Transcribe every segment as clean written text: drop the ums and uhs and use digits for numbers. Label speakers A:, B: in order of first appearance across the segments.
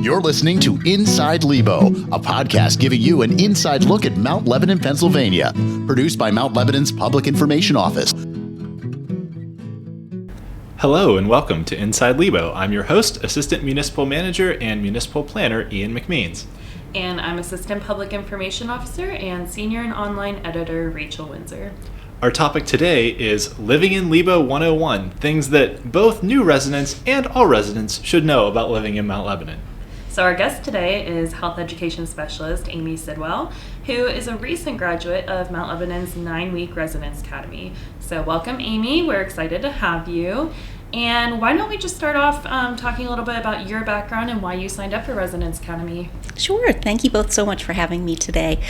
A: You're listening to Inside Lebo, a podcast giving you an inside look at Mount Lebanon, Pennsylvania, produced by Mount Lebanon's Public Information Office.
B: Hello and welcome to Inside Lebo. I'm your host, Assistant Municipal Manager and Municipal Planner Ian McMeans.
C: And I'm Assistant Public Information Officer and Senior and Online Editor Rachel Windsor.
B: Our topic today is Living in Lebo 101, things that both new residents and all residents should know about living in Mount Lebanon.
C: So our guest today is Health Education Specialist Amy Sidwell, who is a recent graduate of Mount Lebanon's 9-week Residence Academy. So welcome, Amy. We're excited to have you. And why don't we just start off talking a little bit about your background and why you signed up for Residence Academy?
D: Sure. Thank you both so much for having me today.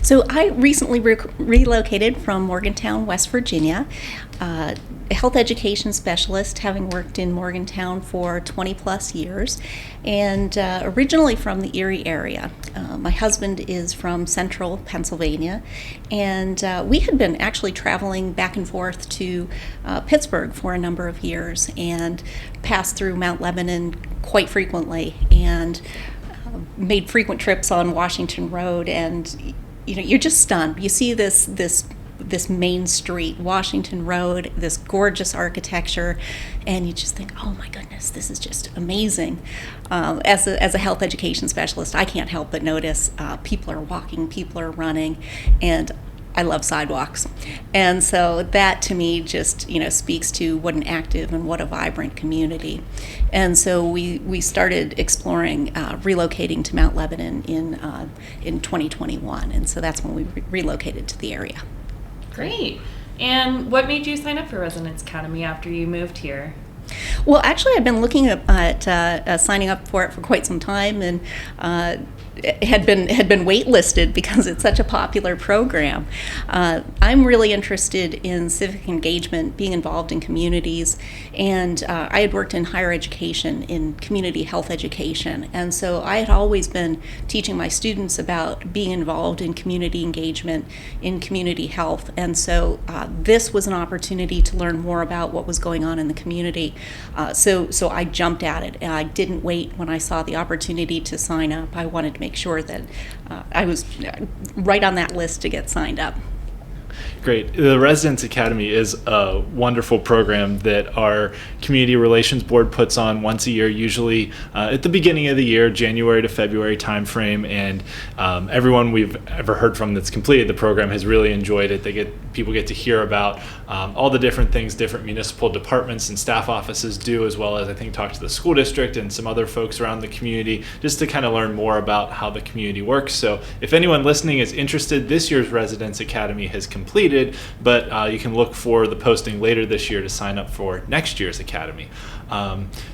D: So I recently relocated from Morgantown, West Virginia, a health education specialist, having worked in Morgantown for 20 plus years, and originally from the Erie area. My husband is from central Pennsylvania, and we had been actually traveling back and forth to Pittsburgh for a number of years and passed through Mount Lebanon quite frequently and made frequent trips on Washington Road, and you're just stunned. You see this main street, Washington Road, this gorgeous architecture, and you just think, oh my goodness, this is just amazing. As a health education specialist, I can't help but notice people are walking, people are running, and I love sidewalks. And so that to me just speaks to what an active and what a vibrant community. And so we started exploring relocating to Mount Lebanon in 2021, and so that's when we relocated to the area.
C: Great. And what made you sign up for Residence Academy after you moved here?
D: Well, actually, I've been looking at signing up for it for quite some time, and had been waitlisted because it's such a popular program. I'm really interested in civic engagement, being involved in communities, and I had worked in higher education, in community health education, and so I had always been teaching my students about being involved in community engagement, in community health, and so this was an opportunity to learn more about what was going on in the community. So I jumped at it, and I didn't wait when I saw the opportunity to sign up. I wanted to make sure that I was right on that list to get signed up.
B: Great. The Residence Academy is a wonderful program that our Community Relations Board puts on once a year, usually at the beginning of the year, January to February timeframe, and everyone we've ever heard from that's completed the program has really enjoyed it. People get to hear about all the different things different municipal departments and staff offices do, as well as I think talk to the school district and some other folks around the community, just to kind of learn more about how the community works. So if anyone listening is interested, this year's Residence Academy has completed, but you can look for the posting later this year to sign up for next year's Academy.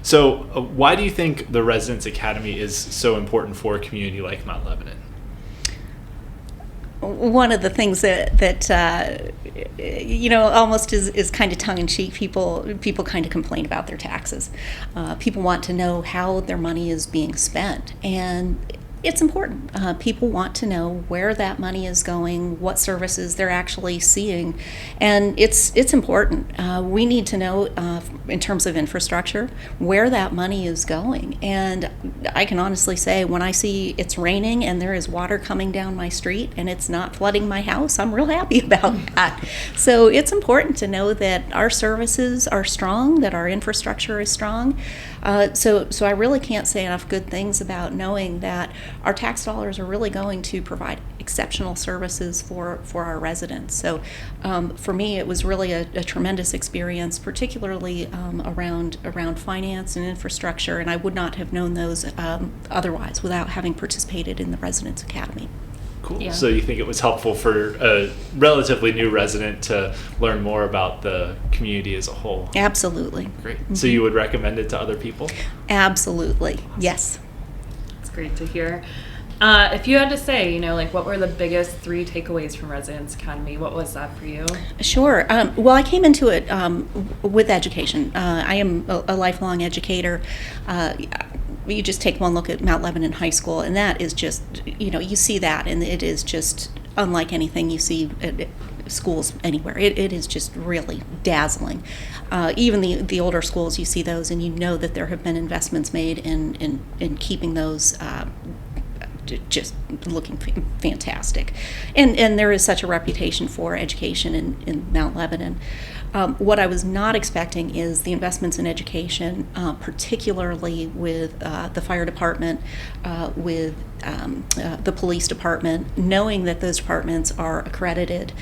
B: So why do you think the Residence Academy is so important for a community like Mount Lebanon?
D: One of the things that almost is kind of tongue-in-cheek. People kind of complain about their taxes. People want to know how their money is being spent, and it's important. People want to know where that money is going, what services they're actually seeing, and it's important. We need to know, in terms of infrastructure, where that money is going. And I can honestly say, when I see it's raining and there is water coming down my street and it's not flooding my house, I'm real happy about that. So it's important to know that our services are strong, that our infrastructure is strong. So I really can't say enough good things about knowing that our tax dollars are really going to provide exceptional services for our residents. So for me, it was really a tremendous experience, particularly around finance and infrastructure, and I would not have known those otherwise without having participated in the Residence Academy.
B: Cool.
C: Yeah.
B: So you think it was helpful for a relatively new resident to learn more about the community as a whole?
D: Absolutely.
B: Great.
D: Mm-hmm.
B: So you would recommend it to other people?
D: Absolutely. Yes.
C: It's great to hear. If you had to say, what were the biggest 3 takeaways from Residence Academy, what was that for you?
D: Sure. Well, I came into it with education. I am a lifelong educator. You just take one look at Mount Lebanon High School, and that is just, you see that, and it is just unlike anything you see schools anywhere. It is just really dazzling. Even the older schools, you see those, and you know that there have been investments made in keeping those just looking fantastic. And there is such a reputation for education in Mount Lebanon. What I was not expecting is the investments in education, particularly with the fire department, with the police department, knowing that those departments are accredited.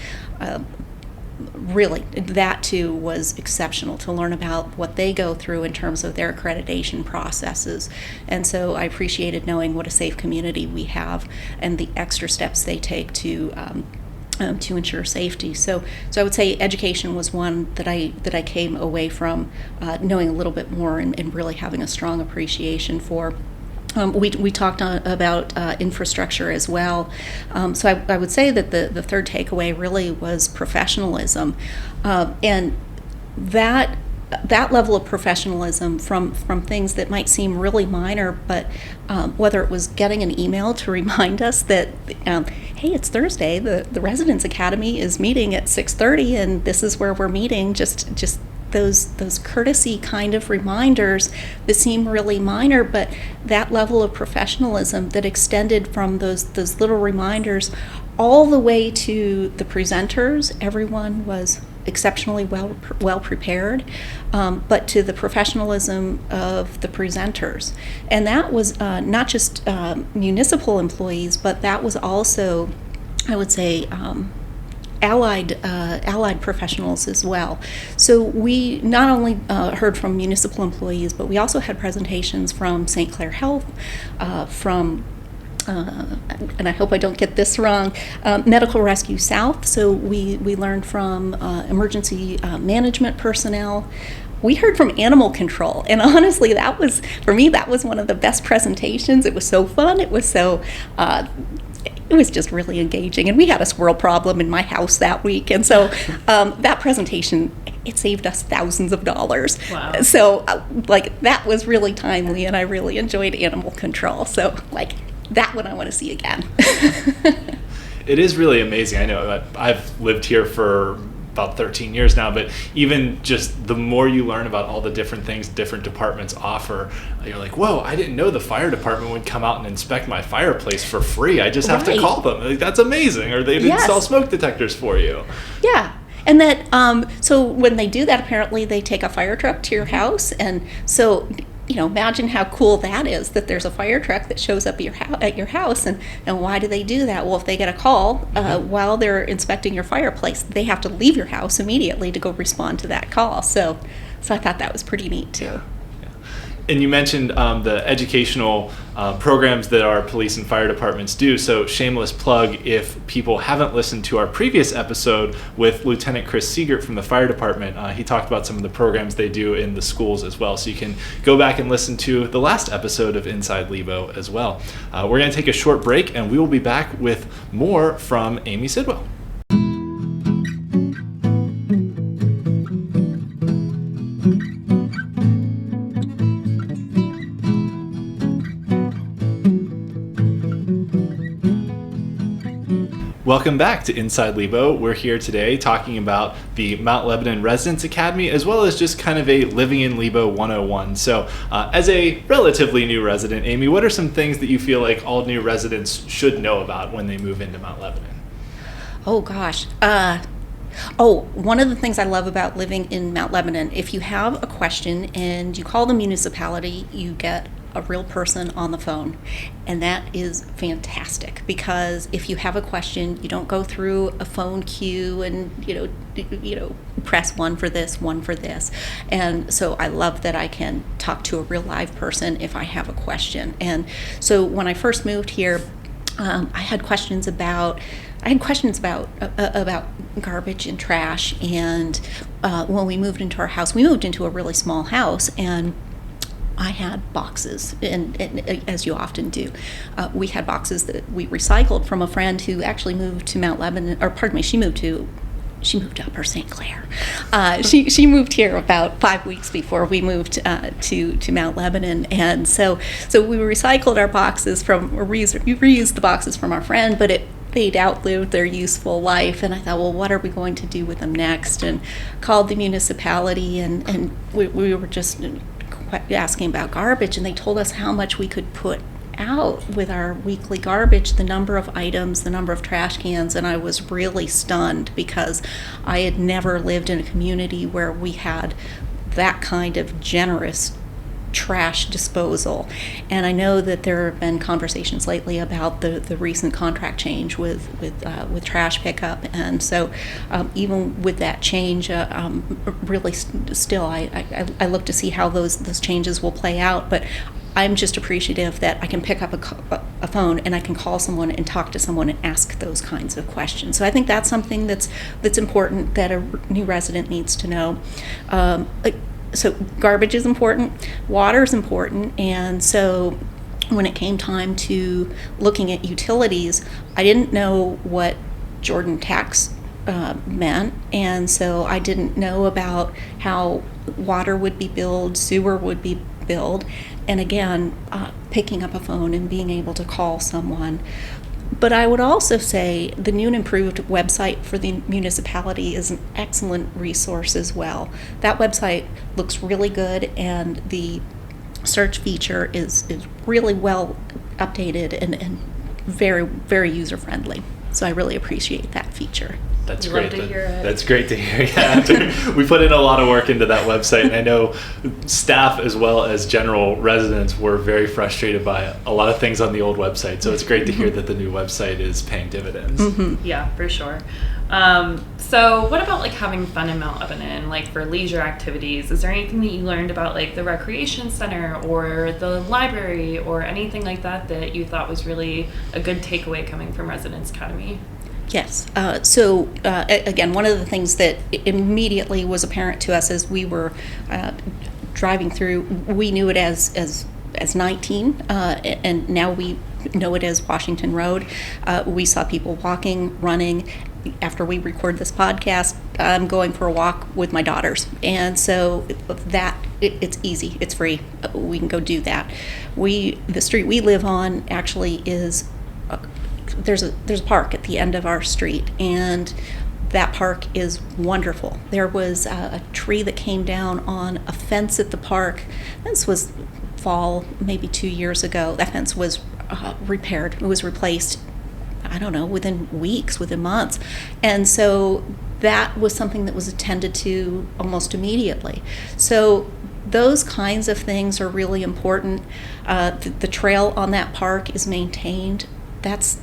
D: Really, that too was exceptional to learn about what they go through in terms of their accreditation processes. And so I appreciated knowing what a safe community we have and the extra steps they take to ensure safety. So I would say education was one that I came away from knowing a little bit more and really having a strong appreciation for. We talked about infrastructure as well. So I would say that the third takeaway really was professionalism, and that level of professionalism from things that might seem really minor, but whether it was getting an email to remind us that, hey, it's Thursday, the Residence Academy is meeting at 6:30, and this is where we're meeting, just those courtesy kind of reminders that seem really minor, but that level of professionalism that extended from those little reminders all the way to the presenters. Everyone was exceptionally well prepared, but to the professionalism of the presenters. And that was not just municipal employees, but that was also, I would say, allied professionals as well. So we not only heard from municipal employees, but we also had presentations from St. Clair Health, from and I hope I don't get this wrong, Medical Rescue South. So we learned from emergency management personnel. We heard from animal control, and honestly, for me, that was one of the best presentations. It was so fun. It was just really engaging, and we had a squirrel problem in my house that week, and so that presentation, it saved us thousands of dollars.
C: Wow.
D: So that was really timely, and I really enjoyed animal control. So that one I want to see again.
B: It is really amazing. I know I've lived here for about 13 years now, but even just the more you learn about all the different things different departments offer, you're like, whoa, I didn't know the fire department would come out and inspect my fireplace for free. I just have to call them. That's amazing. Or they'd install smoke detectors for you.
D: Yeah. And that, so when they do that, apparently they take a fire truck to your house. And so, imagine how cool that is, that there's a fire truck that shows up at your house. And why do they do that? Well, if they get a call while they're inspecting your fireplace, they have to leave your house immediately to go respond to that call. So I thought that was pretty neat too.
B: Yeah. And you mentioned the educational programs that our police and fire departments do. So shameless plug, if people haven't listened to our previous episode with Lieutenant Chris Siegert from the fire department, he talked about some of the programs they do in the schools as well. So you can go back and listen to the last episode of Inside Lebo as well. We're going to take a short break, and we will be back with more from Amy Sidwell. Welcome back to Inside Lebo. We're here today talking about the Mount Lebanon Residence Academy, as well as just kind of a Living in Lebo 101. So as a relatively new resident, Amy, what are some things that you feel like all new residents should know about when they move into Mount Lebanon?
D: Oh, gosh. One of the things I love about living in Mount Lebanon, if you have a question and you call the municipality, you get a real person on the phone, and that is fantastic, because if you have a question, you don't go through a phone queue and press one for this, and so I love that I can talk to a real live person if I have a question. And so when I first moved here, I had questions about garbage and trash, and when we moved into our house, we moved into a really small house, and I had boxes, and as you often do, we had boxes that we recycled from a friend who actually moved to Mount Lebanon, or pardon me, she moved to Upper St. Clair. She moved here about 5 weeks before we moved to Mount Lebanon, and so we recycled our boxes we reused the boxes from our friend, but they'd outlived their useful life, and I thought, well, what are we going to do with them next? And called the municipality, and we were just asking about garbage, and they told us how much we could put out with our weekly garbage, the number of items, the number of trash cans, and I was really stunned because I had never lived in a community where we had that kind of generous trash disposal. And I know that there have been conversations lately about the recent contract change with trash pickup, and so even with that change, really still I look to see how those changes will play out. But I'm just appreciative that I can pick up a phone and I can call someone and talk to someone and ask those kinds of questions. So I think that's something that's important that a new resident needs to know. So garbage is important, water is important, and so when it came time to looking at utilities, I didn't know what Jordan tax meant, and so I didn't know about how water would be billed, sewer would be billed, and again, picking up a phone and being able to call someone. But I would also say the new and improved website for the municipality is an excellent resource as well. That website looks really good, and the search feature is really well updated and very, very user-friendly. So I really appreciate that feature.
B: That's
C: We
B: great.
C: love to hear it.
B: That's great to hear. Yeah, we put in a lot of work into that website, and I know staff as well as general residents were very frustrated by a lot of things on the old website. So it's great to hear that the new website is paying dividends.
D: Mm-hmm.
C: Yeah, for sure. So what about like having fun in Mount Lebanon, like for leisure activities? Is there anything that you learned about like the recreation center or the library or anything like that you thought was really a good takeaway coming from Residence Academy?
D: Yes. So again, one of the things that immediately was apparent to us as we were driving through, we knew it as 19, and now we know it as Washington Road. We saw people walking, running. After we record this podcast, I'm going for a walk with my daughters, and so it's easy, it's free. We can go do that. The street we live on actually is. There's a park at the end of our street, and that park is wonderful. There was a tree that came down on a fence at the park. This was fall, maybe 2 years ago. That fence was repaired. It was replaced, I don't know, within weeks, within months. And so that was something that was attended to almost immediately. So those kinds of things are really important. The trail on that park is maintained. That's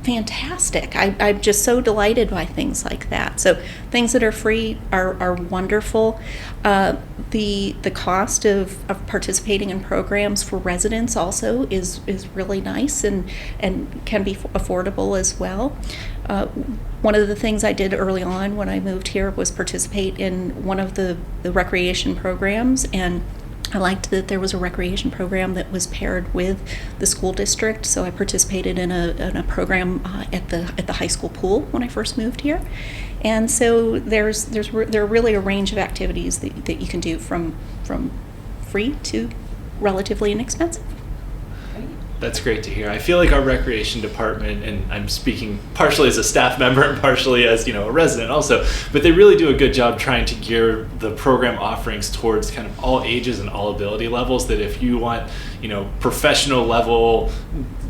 D: fantastic. I'm just so delighted by things like that. So things that are free are wonderful. The cost of participating in programs for residents also is really nice and can be affordable as well. One of the things I did early on when I moved here was participate in one of the recreation programs, and I liked that there was a recreation program that was paired with the school district, so I participated in a program at the high school pool when I first moved here. And so there are really a range of activities that you can do from free to relatively inexpensive.
B: That's great to hear. I feel like our recreation department, and I'm speaking partially as a staff member and partially as a resident also, but they really do a good job trying to gear the program offerings towards kind of all ages and all ability levels. That if you want professional level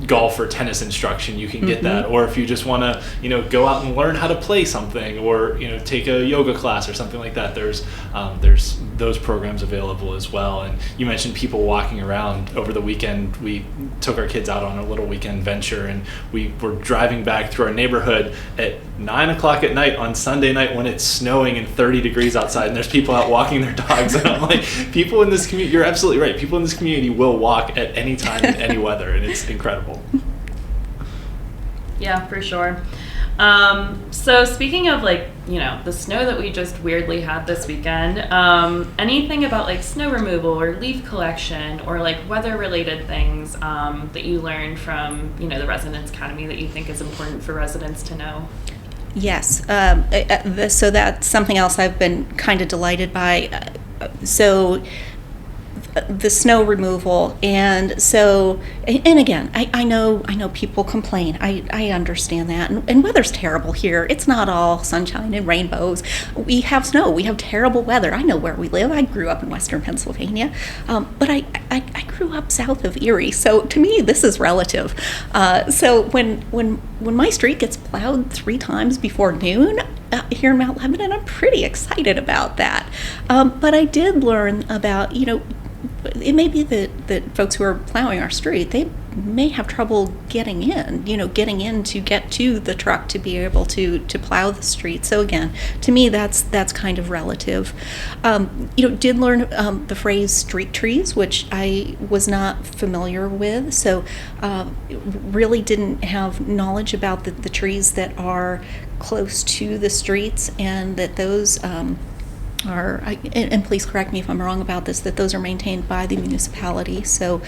B: golf or tennis instruction, you can get that. Or if you just want to go out and learn how to play something, or take a yoga class or something like that, there's those programs available as well. And you mentioned people walking around. Over the weekend we took our kids out on a little weekend venture, and we were driving back through our neighborhood at 9:00 at night on Sunday night when it's snowing and 30 degrees outside, and there's people out walking their dogs. And I'm like, people in this community, you're absolutely right, people in this community will walk at any time in any weather, and it's incredible.
C: Yeah, for sure. So speaking of the snow that we just weirdly had this weekend, anything about snow removal or leaf collection or weather related things that you learned from the Residence Academy that you think is important for residents to know?
D: Yes, so that's something else I've been kind of delighted by. So the snow removal. And so, and again, I know people complain. I understand that. And weather's terrible here. It's not all sunshine and rainbows. We have snow. We have terrible weather. I know where we live. I grew up in Western Pennsylvania, but I grew up south of Erie. So to me, this is relative. So when my street gets plowed 3 times before noon here in Mount Lebanon, I'm pretty excited about that. But I did learn about, it may be that folks who are plowing our street, they may have trouble getting in to get to the truck to be able to plow the street. So again, to me, that's kind of relative. Did learn the phrase street trees, which I was not familiar with. So really didn't have knowledge about the trees that are close to the streets, and that those and please correct me if I'm wrong about this, that those are maintained by the municipality. So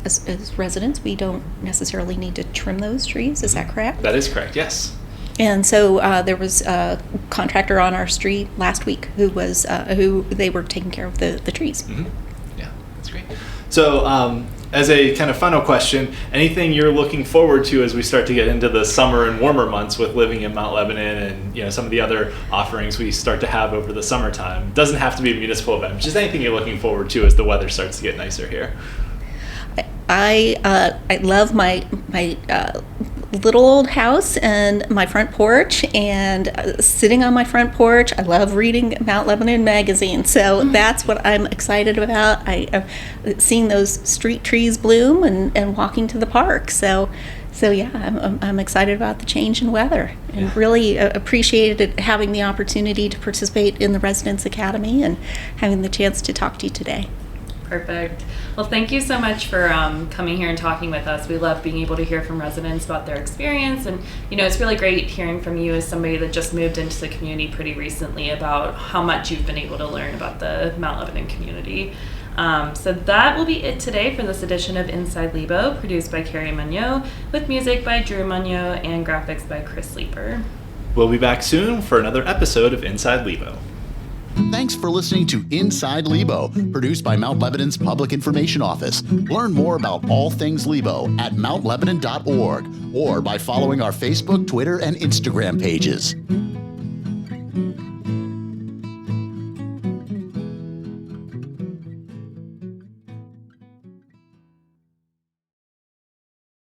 D: as residents, we don't necessarily need to trim those trees. Is that correct?
B: That is correct, yes.
D: And so there was a contractor on our street last week who they were taking care of the trees.
B: Mm-hmm. Yeah, that's great. So as a kind of final question, anything you're looking forward to as we start to get into the summer and warmer months with living in Mount Lebanon, and some of the other offerings we start to have over the summertime? It doesn't have to be a municipal event, just anything you're looking forward to as the weather starts to get nicer here.
D: I love my little old house and my front porch, and sitting on my front porch, I love reading Mount Lebanon magazine. So that's what I'm excited about. Seeing those street trees bloom and walking to the park. So yeah, I'm excited about the change in weather, and really appreciated having the opportunity to participate in the Residents Academy and having the chance to talk to you today.
C: Perfect. Well, thank you so much for coming here and talking with us. We love being able to hear from residents about their experience, and it's really great hearing from you as somebody that just moved into the community pretty recently about how much you've been able to learn about the Mount Lebanon community. So that will be it today for this edition of Inside Lebo, produced by Carrie Monod, with music by Drew Monod and graphics by Chris Leeper.
B: We'll be back soon for another episode of Inside Lebo.
A: Thanks for listening to Inside Lebo, produced by Mount Lebanon's Public Information Office. Learn more about all things Lebo at mountlebanon.org or by following our Facebook, Twitter, and Instagram pages.